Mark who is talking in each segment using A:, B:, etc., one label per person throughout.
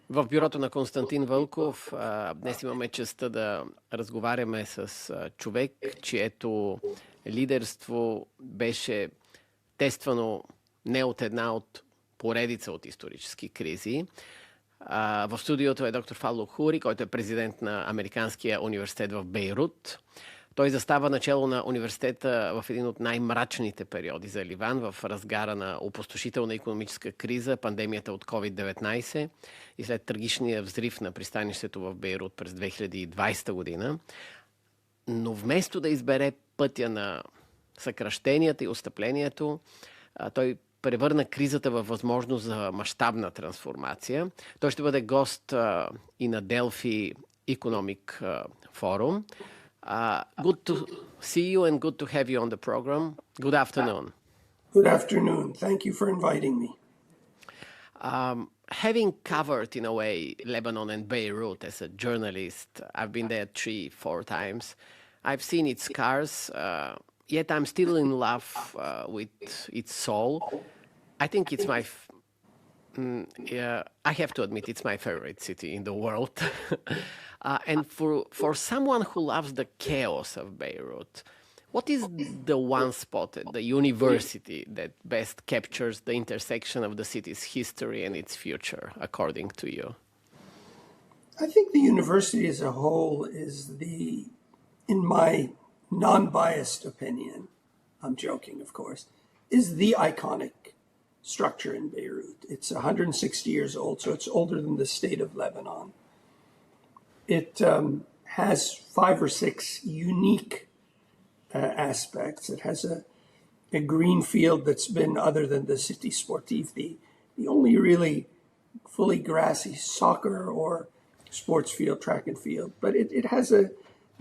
A: В бюрото на Константин Вълков днес имаме честта да разговаряме с човек, чието лидерство беше тествано не от една от поредица от исторически кризи. В студиото е доктор Фадло Хури, който е президент на Американския университет в Бейрут. Той застава начало на университета в един от най-мрачните периоди за Ливан, в разгара на опустошителна икономическа криза, пандемията от COVID-19 и след трагичния взрив на пристанището в Бейрут през 2020 година. Но вместо да избере пътя на съкращенията и отстъплението, той превърна кризата във възможност за мащабна трансформация. Той ще бъде гост и на Delphi Economic Forum. Good to see you and good to have you on the program. Good afternoon.
B: Good afternoon. Thank you for inviting me.
A: Having covered, in a way, Lebanon and Beirut as a journalist, I've been there 3-4 times. I've seen its scars, yet I'm still in love with its soul. I think it's my... I have to admit, it's my favorite city in the world. And for someone who loves the chaos of Beirut, what is the one spot at the university that best captures the intersection of the city's history and its future, according to you?
B: I think the university as a whole is in my non-biased opinion, I'm joking, of course, is the iconic structure in Beirut. It's 160 years old, so it's older than the state of Lebanon. It has 5 or 6 unique aspects. It has a green field that's been, other than the City Sportif, the only really fully grassy soccer or sports field, track and field. But it has I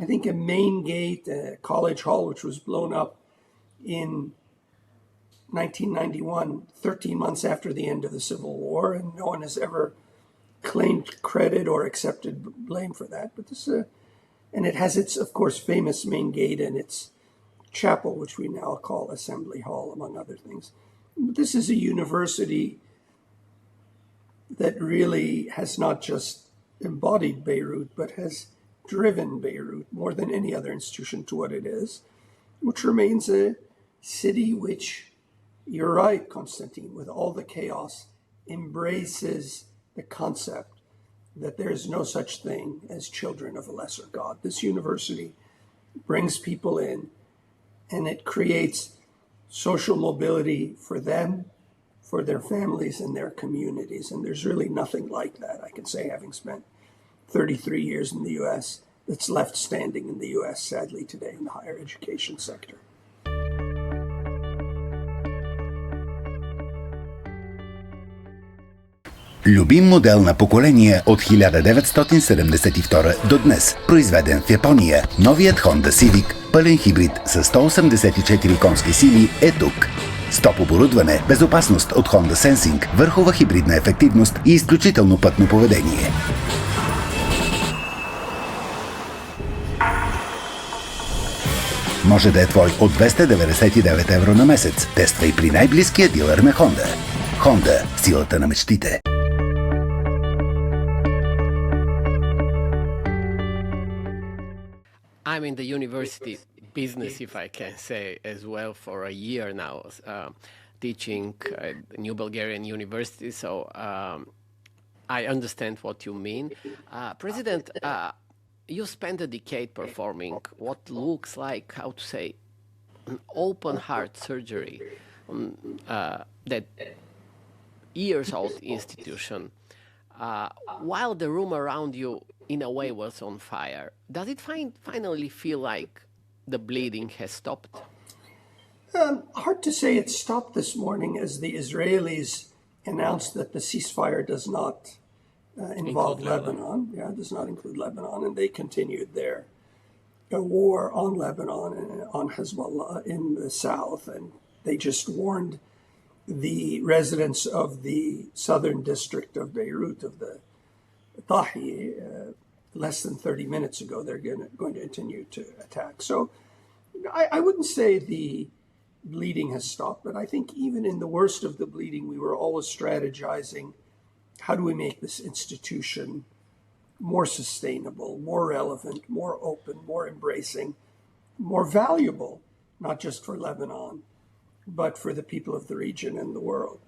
B: think, a main gate, a college hall, which was blown up in 1991, 13 months after the end of the Civil War, and no one has ever claimed credit or accepted blame for that. But and it has its, of course, famous main gate and its chapel, which we now call Assembly Hall, among other things. But this is a university that really has not just embodied Beirut, but has driven Beirut more than any other institution to what it is, which remains a city which, you're right, Constantine, with all the chaos, embraces the concept that there is no such thing as children of a lesser God. This university brings people in, and it creates social mobility for them, for their families, and their communities. And there's really nothing like that, I can say, having spent 33 years in the U.S., that's left standing in the U.S., sadly, today in the higher education sector.
C: Любим модел на поколение от 1972 до днес. Произведен в Япония, новият Honda Civic, пълен хибрид с 184 конски сили е тук. С топ оборудване, безопасност от Honda Sensing, върхова хибридна ефективност и изключително пътно поведение. Може да е твой от 299 евро на месец. Тествай при най-близкия дилър на Honda. Honda – силата на мечтите.
A: I'm in the university business, if I can say, as well for a year now, teaching at New Bulgarian University. So I understand what you mean. President, you spent a decade performing what looks like, how to say, an open heart surgery on that years-old institution. While the room around you, in a way, was on fire, does it finally feel like the bleeding has stopped?
B: Hard to say it stopped this morning as the Israelis announced that the ceasefire does not involve Lebanon. Yeah, it does not include Lebanon. And they continued their war on Lebanon and on Hezbollah in the south. And they just warned the residents of the southern district of Beirut, of the Tahi, less than 30 minutes ago, they're going to continue to attack. So I wouldn't say the bleeding has stopped, but I think even in the worst of the bleeding, we were always strategizing how do we make this institution more sustainable, more relevant, more open, more embracing, more valuable, not just for Lebanon, but for the people of the region and the world.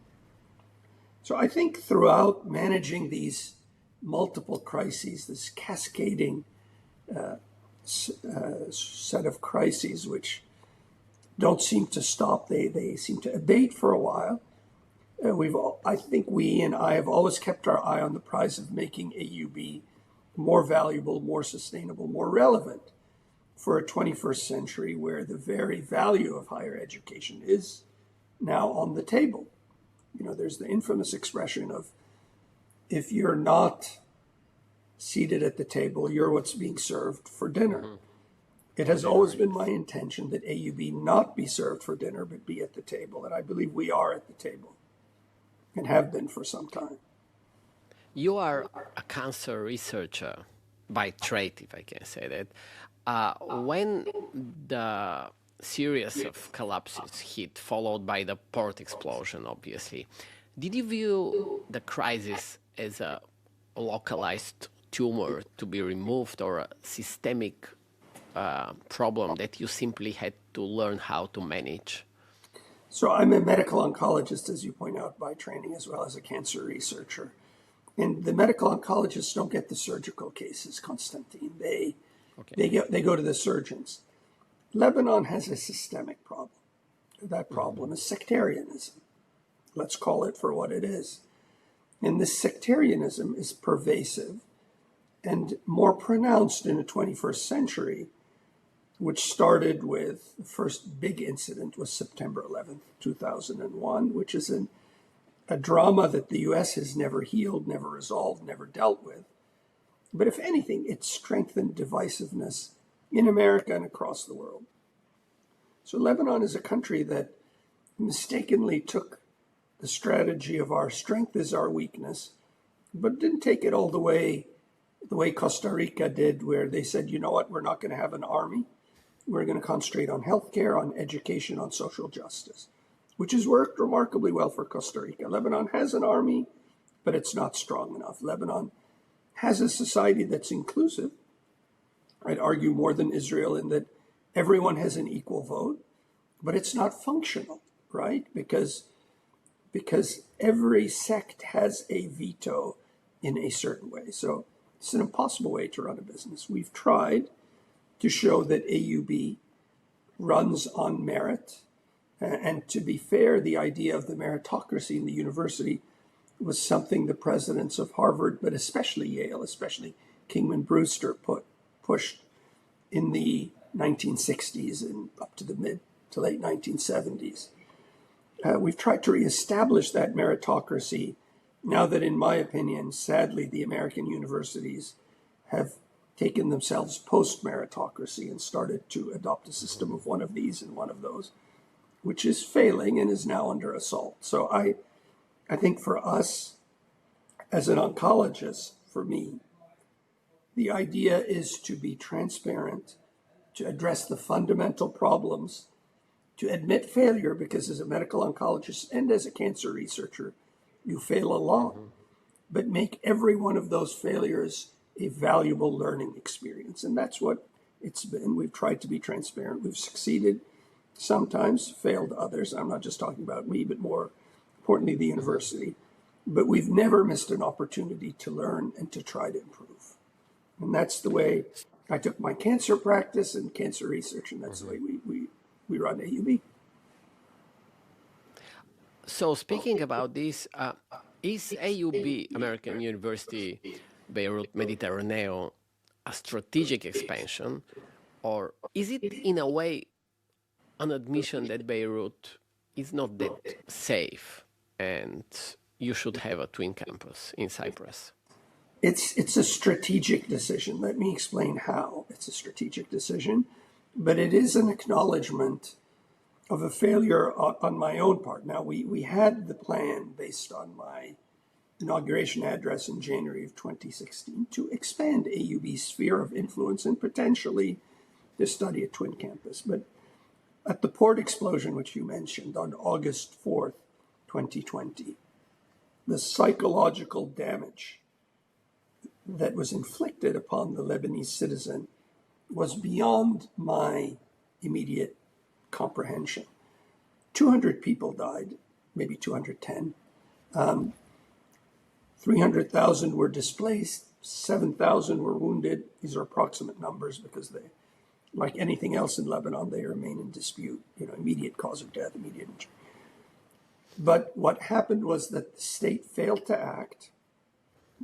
B: So I think throughout managing these multiple crises, this cascading set of crises which don't seem to stop, they seem to abate for a while. I think we and I have always kept our eye on the prize of making AUB more valuable, more sustainable, more relevant for a 21st century where the very value of higher education is now on the table. You know, there's the infamous expression of, if you're not seated at the table, you're what's being served for dinner. Mm-hmm. It has always been my intention that AUB not be served for dinner, but be at the table. And I believe we are at the table and have been for some time.
A: You are a cancer researcher by trade, if I can say that. When the series of collapses hit, followed by the port explosion, obviously, did you view the crisis as a localized tumor to be removed or a systemic problem that you simply had to learn how to manage?
B: So I'm a medical oncologist, as you point out, by training, as well as a cancer researcher. And the medical oncologists don't get the surgical cases, Constantine. They go to the surgeons. Lebanon has a systemic problem. That problem is sectarianism. Let's call it for what it is. And this sectarianism is pervasive and more pronounced in the 21st century, which started with the first big incident was September 11th, 2001, which is a drama that the U.S. has never healed, never resolved, never dealt with. But if anything, it strengthened divisiveness in America and across the world. So Lebanon is a country that mistakenly took the strategy of our strength is our weakness, but didn't take it all the way Costa Rica did, where they said, you know what, we're not going to have an army. We're going to concentrate on healthcare, on education, on social justice, which has worked remarkably well for Costa Rica. Lebanon has an army, but it's not strong enough. Lebanon has a society that's inclusive. I'd argue more than Israel in that everyone has an equal vote, but it's not functional, right? Because every sect has a veto in a certain way. So it's an impossible way to run a business. We've tried to show that AUB runs on merit. And to be fair, the idea of the meritocracy in the university was something the presidents of Harvard, but especially Yale, especially Kingman Brewster, pushed in the 1960s and up to the mid to late 1970s. We've tried to reestablish that meritocracy now that, in my opinion, sadly, the American universities have taken themselves post-meritocracy and started to adopt a system of one of these and one of those, which is failing and is now under assault. So I think for us, as an oncologist, for me, the idea is to be transparent, to address the fundamental problems, to admit failure, because as a medical oncologist and as a cancer researcher, you fail a lot, but make every one of those failures a valuable learning experience. And that's what it's been. We've tried to be transparent. We've succeeded sometimes, failed others. I'm not just talking about me, but more importantly, the university. But we've never missed an opportunity to learn and to try to improve. And that's the way I took my cancer practice and cancer research, and that's the way we run AUB.
A: So speaking about this, is AUB, American University, Beirut, Mediterraneo, a strategic expansion, or is it in a way an admission that Beirut is not that safe and you should have a twin campus in Cyprus?
B: It's a strategic decision. Let me explain how it's a strategic decision, but it is an acknowledgement of a failure on my own part. Now, we had the plan based on my inauguration address in January of 2016 to expand AUB's sphere of influence and potentially to study a twin campus. But at the port explosion, which you mentioned, on August 4th, 2020, the psychological damage that was inflicted upon the Lebanese citizen was beyond my immediate comprehension. 200 people died, maybe 210. 300,000 were displaced, 7,000 were wounded. These are approximate numbers because they, like anything else in Lebanon, they remain in dispute, immediate cause of death, immediate injury. But what happened was that the state failed to act.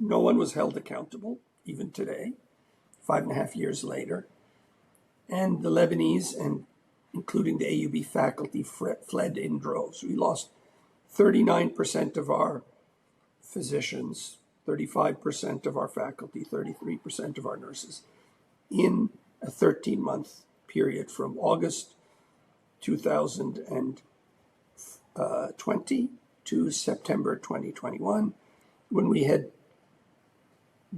B: No one was held accountable, even today, 5.5 years later. And the Lebanese, and including the AUB faculty, fled in droves. We lost 39% of our physicians, 35% of our faculty, 33% of our nurses in a 13-month period from August 2020 to September 2021, when we had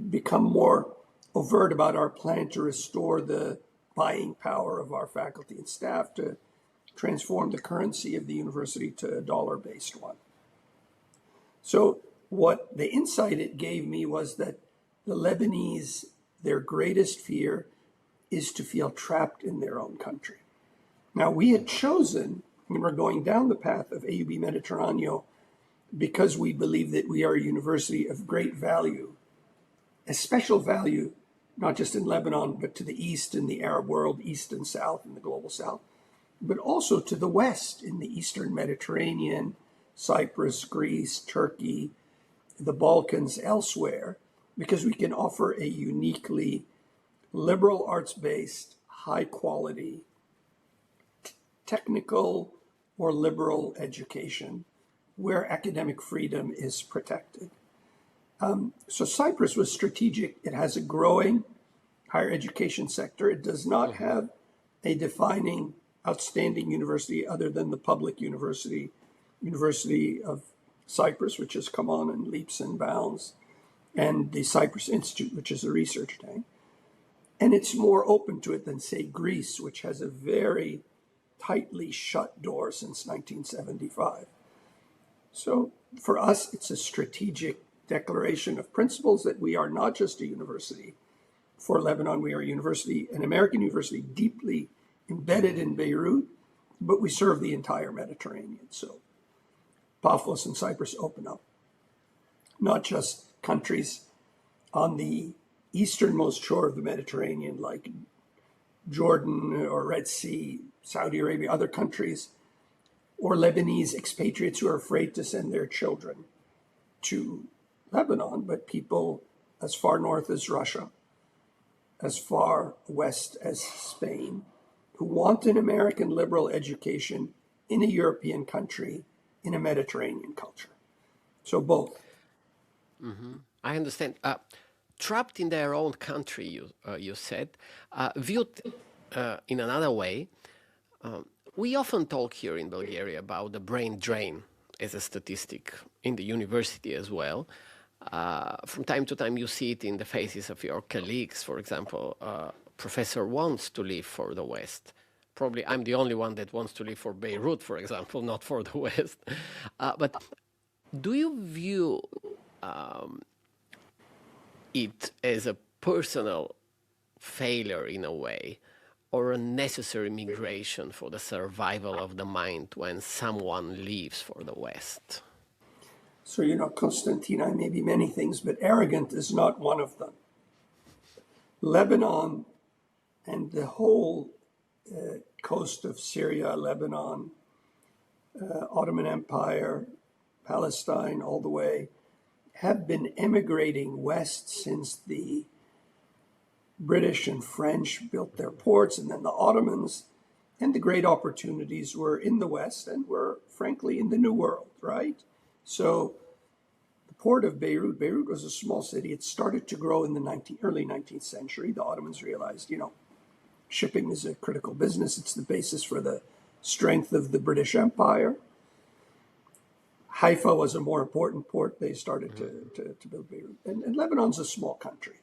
B: become more overt about our plan to restore the buying power of our faculty and staff, to transform the currency of the university to a dollar-based one. So what the insight it gave me was that the Lebanese, their greatest fear is to feel trapped in their own country. Now, we had chosen, and we're going down the path of AUB Mediterraneo, because we believe that we are a university of great value, a special value, not just in Lebanon, but to the East and the Arab world, East and South and the global South, but also to the West in the Eastern Mediterranean, Cyprus, Greece, Turkey, the Balkans, elsewhere, because we can offer a uniquely liberal arts-based, high-quality, technical or liberal education where academic freedom is protected. So Cyprus was strategic. It has a growing higher education sector. It does not have a defining, outstanding university other than the public University of Cyprus, which has come on in leaps and bounds, and the Cyprus Institute, which is a research tank. And it's more open to it than, say, Greece, which has a very tightly shut door since 1975. So for us, it's a strategic declaration of principles that we are not just a university for Lebanon, we are a university, an American university deeply embedded in Beirut, but we serve the entire Mediterranean. So Paphos and Cyprus open up not just countries on the easternmost shore of the Mediterranean like Jordan or Red Sea, Saudi Arabia, other countries, or Lebanese expatriates who are afraid to send their children to Lebanon, but people as far north as Russia, as far west as Spain, who want an American liberal education in a European country, in a Mediterranean culture. So both.
A: I understand. Trapped in their own country, you said. Viewed in another way, we often talk here in Bulgaria about the brain drain as a statistic in the university as well. From time to time, you see it in the faces of your colleagues. For example, professor wants to leave for the West. Probably I'm the only one that wants to leave for Beirut, for example, not for the West. But do you view it as a personal failure in a way, or a necessary migration for the survival of the mind when someone leaves for the West?
B: So, Constantine, I may be many things, but arrogant is not one of them. Lebanon and the whole coast of Syria, Lebanon, Ottoman Empire, Palestine, all the way, have been emigrating west since the British and French built their ports, and then the Ottomans, and the great opportunities were in the West and were, frankly, in the New World, right? So the port of Beirut was a small city. It started to grow in the early 19th century. The Ottomans realized, shipping is a critical business. It's the basis for the strength of the British Empire. Haifa was a more important port. They started to build Beirut. And Lebanon's a small country.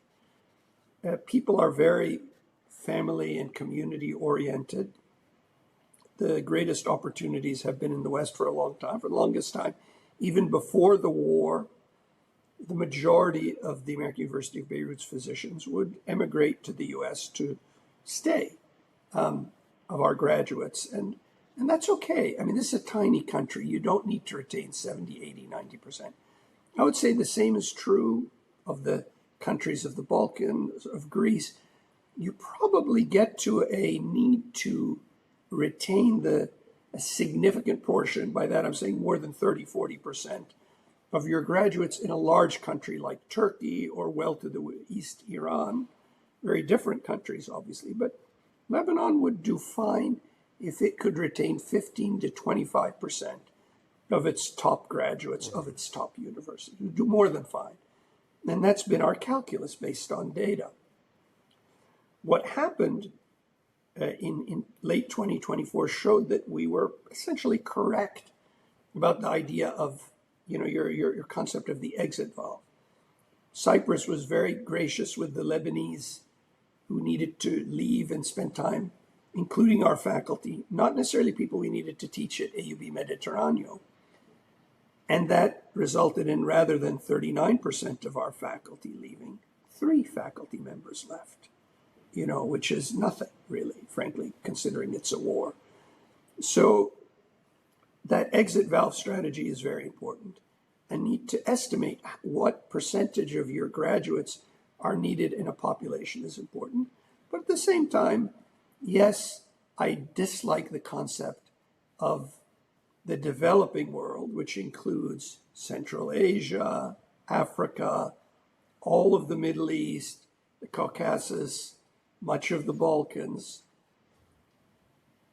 B: People are very family and community oriented. The greatest opportunities have been in the West for a long time, for the longest time. Even before the war, the majority of the American University of Beirut's physicians would emigrate to the U.S. to stay of our graduates. And that's okay. I mean, this is a tiny country. You don't need to retain 70, 80, 90%. I would say the same is true of the countries of the Balkans, of Greece. You probably get to a need to retain a significant portion, by that I'm saying more than 30, 40% of your graduates in a large country like Turkey or well to the east, Iran. Very different countries, obviously, but Lebanon would do fine if it could retain 15 to 25% of its top graduates, of its top universities. It would do more than fine. And that's been our calculus based on data. What happened in late 2024 showed that we were essentially correct about the idea of, your concept of the exit valve. Cyprus was very gracious with the Lebanese who needed to leave and spend time, including our faculty, not necessarily people we needed to teach at AUB Mediterraneo. And that resulted in, rather than 39% of our faculty leaving, 3 faculty members left, which is nothing really, frankly, considering it's a war. So that exit valve strategy is very important, and need to estimate what percentage of your graduates are needed in a population is important. But at the same time, yes, I dislike the concept of the developing world, which includes Central Asia, Africa, all of the Middle East, the Caucasus, much of the Balkans,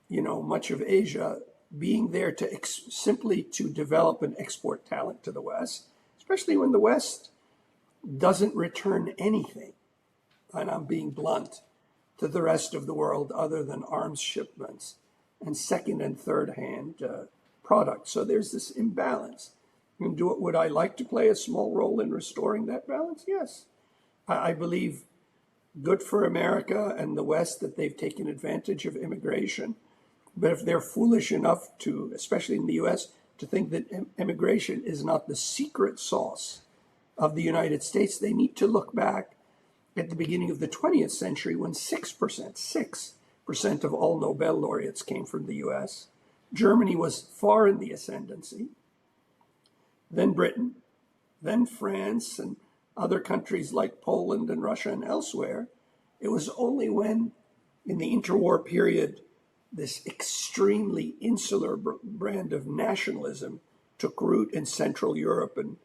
B: much of Asia, being there to simply to develop and export talent to the West, especially when the West doesn't return anything, and I'm being blunt, to the rest of the world other than arms shipments and second and third hand products. So there's this imbalance. And would I like to play a small role in restoring that balance? Yes. I believe good for America and the West that they've taken advantage of immigration. But if they're foolish enough to, especially in the U.S., to think that immigration is not the secret sauce of the United States, they need to look back at the beginning of the 20th century when 6% of all Nobel laureates came from the U.S. Germany was far in the ascendancy, then Britain, then France, and other countries like Poland and Russia and elsewhere. It was only when, in the interwar period, this extremely insular brand of nationalism took root in Central Europe and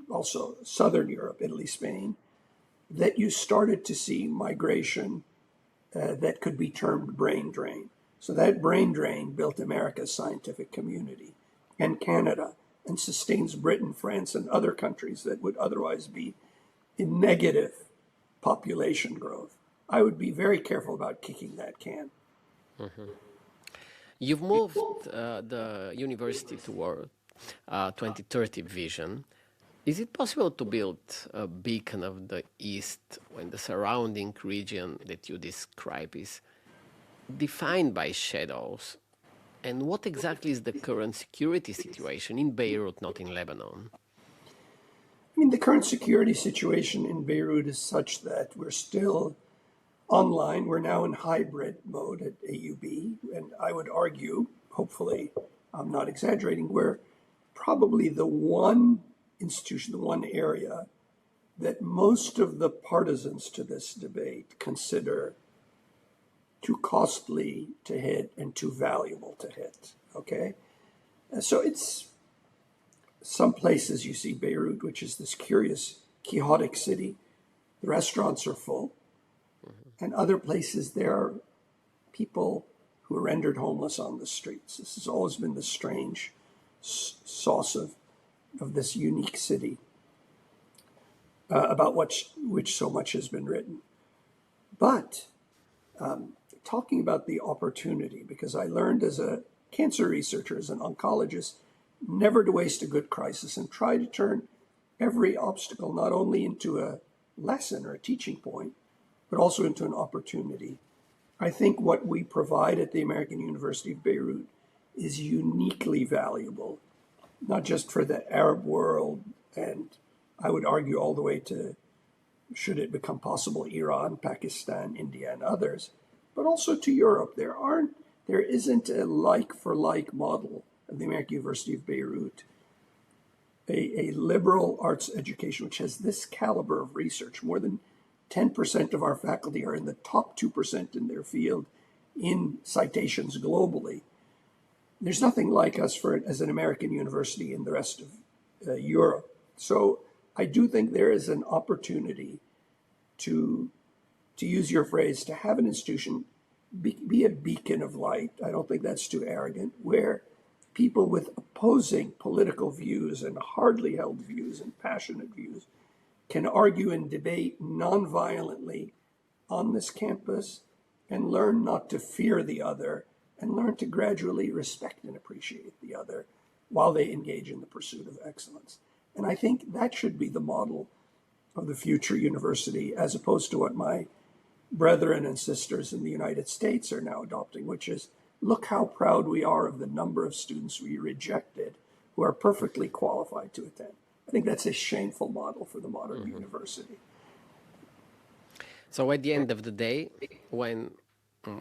B: also Southern Europe, Italy, Spain, that you started to see migration that could be termed brain drain. So that brain drain built America's scientific community and Canada, and sustains Britain, France, and other countries that would otherwise be in negative population growth. I would be very careful about kicking that can.
A: Mm-hmm. You've moved the university toward 2030 vision. Is it possible to build a beacon of the East when the surrounding region that you describe is defined by shadows? And what exactly is the current security situation in Beirut, not in Lebanon?
B: I mean, the current security situation in Beirut is such that we're still online. We're now in hybrid mode at AUB. And I would argue, hopefully I'm not exaggerating, we're probably the one institution, the one area that most of the partisans to this debate consider too costly to hit and too valuable to hit, okay? So it's some places you see Beirut, which is this curious, chaotic city. The restaurants are full. And other places there are people who are rendered homeless on the streets. This has always been the strange sauce of this unique city about which so much has been written. But talking about the opportunity, because I learned as a cancer researcher, as an oncologist, never to waste a good crisis and try to turn every obstacle not only into a lesson or a teaching point, but also into an opportunity. I think what we provide at the American University of Beirut is uniquely valuable, not just for the Arab world and I would argue all the way to, should it become possible, Iran, Pakistan, India, and others, but also to Europe. There isn't a like-for-like model of the American University of Beirut, a liberal arts education which has this caliber of research. More than 10% of our faculty are in the top 2% in their field in citations globally. There's nothing like us as an American university in the rest of Europe. So I do think there is an opportunity to use your phrase, to have an institution be a beacon of light. I don't think that's too arrogant, where people with opposing political views and hardly held views and passionate views can argue and debate nonviolently on this campus and learn not to fear the other and learn to gradually respect and appreciate the other while they engage in the pursuit of excellence. And I think that should be the model of the future university, as opposed to what my brethren and sisters in the United States are now adopting, which is, look how proud we are of the number of students we rejected who are perfectly qualified to attend. I think that's a shameful model for the modern university.
A: So at the end of the day, when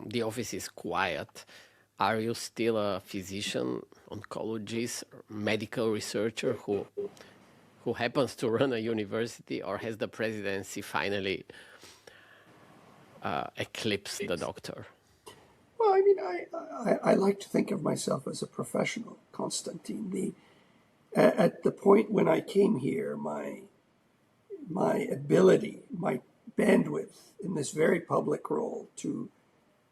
A: the office is quiet, are you still a physician, oncologist, medical researcher who happens to run a university, or has the presidency finally eclipsed the doctor?
B: Well, I mean, I like to think of myself as a professional, Constantine. At the point when I came here, my ability, my bandwidth in this very public role to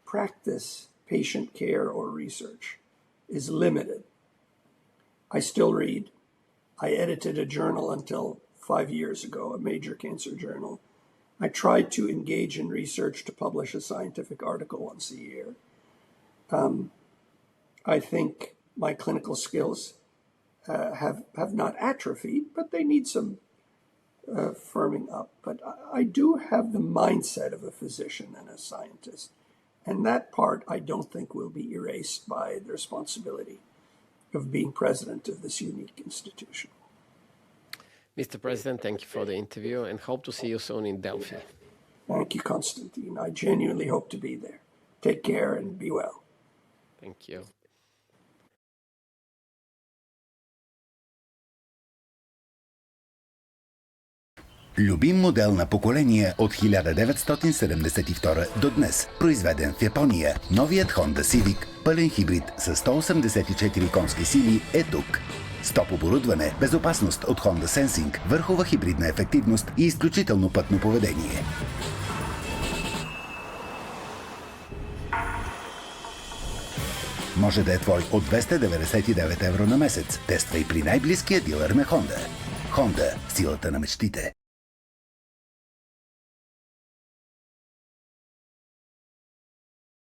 B: practice patient care or research is limited. I still read. I edited a journal until 5 years ago, a major cancer journal. I tried to engage in research to publish a scientific article once a year. I think my clinical skills have not atrophied, but they need some firming up. But I do have the mindset of a physician and a scientist. And that part I don't think will be erased by the responsibility of being president of this unique institution.
A: Mr. President, thank you for the interview and hope to see you soon in Delphi.
B: Thank you, Constantine. I genuinely hope to be there. Take care and be well.
A: Thank you.
C: Любим модел на поколение от 1972 до днес. Произведен в Япония, новият Honda Civic, пълен хибрид с 184 конски сили е тук. С топ оборудване, безопасност от Honda Sensing, върхова хибридна ефективност и изключително пътно поведение. Може да е твой от 299 евро на месец. Тествай при най-близкия дилър на Honda. Honda – силата на мечтите.